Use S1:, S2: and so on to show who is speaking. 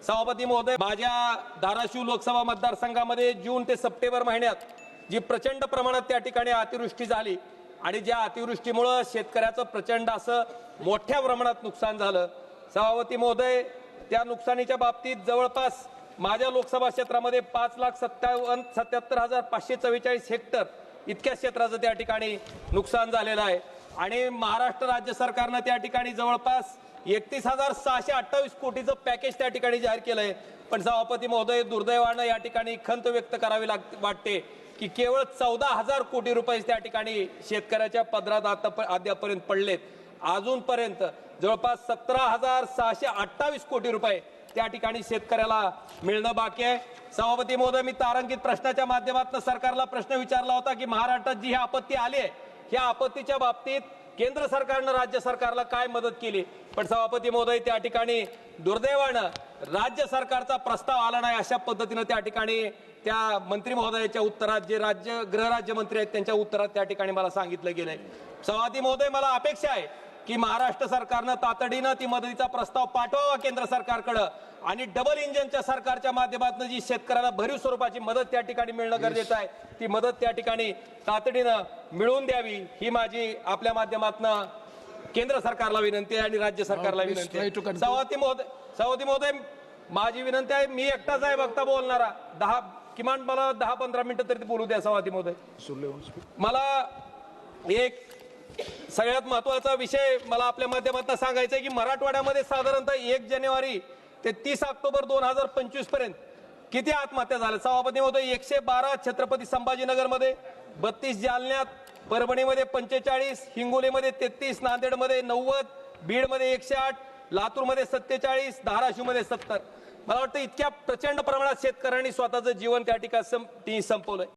S1: सभापती महोदय, माझ्या धाराशिव लोकसभा मतदारसंघामध्ये जून ते सप्टेंबर महिन्यात जी प्रचंड प्रमाणात त्या ठिकाणी अतिवृष्टी झाली आणि ज्या अतिवृष्टीमुळे शेतकऱ्याचं प्रचंड असं मोठ्या प्रमाणात नुकसान झालं। सभापती महोदय, त्या नुकसानीच्या बाबतीत जवळपास माझ्या लोकसभा क्षेत्रामध्ये 5,77,544 हेक्टर इतक्या क्षेत्राचं त्या ठिकाणी नुकसान झालेलं आहे आणि महाराष्ट्र राज्य सरकारने त्या ठिकाणी जवळपास 31,628 कोटीचं पॅकेज त्या ठिकाणी जाहीर केलंय। पण सभापती महोदय, दुर्दैवानं या ठिकाणी खंत व्यक्त करावी वाटते की केवळ 14,000 कोटी रुपये त्या ठिकाणी शेतकऱ्याच्या पदरात अद्यापर्यंत पडलेत। अजूनपर्यंत जवळपास 17,628 कोटी रुपये त्या ठिकाणी शेतकऱ्याला मिळणं बाकी आहे। सभापती महोदय, मी तारांकित प्रश्नाच्या माध्यमातून सरकारला प्रश्न विचारला होता की महाराष्ट्रात जी आपत्ती आली आहे ह्या आपत्तीच्या बाबतीत केंद्र सरकारने राज्य सरकारला काय मदत केली। पण सभापती महोदय, त्या ठिकाणी दुर्दैवानं राज्य सरकारचा प्रस्ताव आला नाही। अशा पद्धतीने त्या ठिकाणी त्या मंत्री महोदयाच्या उत्तरात जे गृहराज्यमंत्री आहेत त्यांच्या उत्तरात त्या ठिकाणी मला सांगितलं गेलंय। सभापती महोदय, मला अपेक्षा आहे की महाराष्ट्र सरकारनं तातडीनं ती मदतीचा प्रस्ताव पाठवावा केंद्र सरकारकडे आणि डबल इंजिनच्या सरकारच्या माध्यमातून जी शेतकऱ्याला भरीव स्वरूपाची मदत त्या ठिकाणी मिळणं गरजेचं आहे ती मदत त्या ठिकाणी तातडीनं मिळवून द्यावी ही माझी आपल्या माध्यमातून केंद्र सरकारला विनंती आहे आणि राज्य सरकारला विनंती आहे। सभापती महोदय, माझी विनंती आहे, मी एकटाच आहे वक्ता बोलणारा, किमान मला 10-15 मिनिटं तरी बोलू द्या। सभापती महोदय, मला एक सगळ्यात महत्त्वाचा विषय मला आपल्या माध्यमातून सांगायचा आहे की मराठवाड्यामध्ये साधारणतः 1 जानेवारी ते 30 ऑक्टोबर 2025 पर्यंत किती आत्महत्या झाल्या। सभापती महोदय, 112 छत्रपती संभाजीनगरमध्ये, 32 जालन्यात, परभणीमध्ये 45, हिंगोलीमध्ये 33, नांदेडमध्ये 90, बीडमध्ये 108, लातूरमध्ये 47, धाराशिवमध्ये 70। मला वाटतं इतक्या प्रचंड प्रमाणात शेतकऱ्यांनी स्वतःचं जीवन त्या ठिकाणी संपवलंय।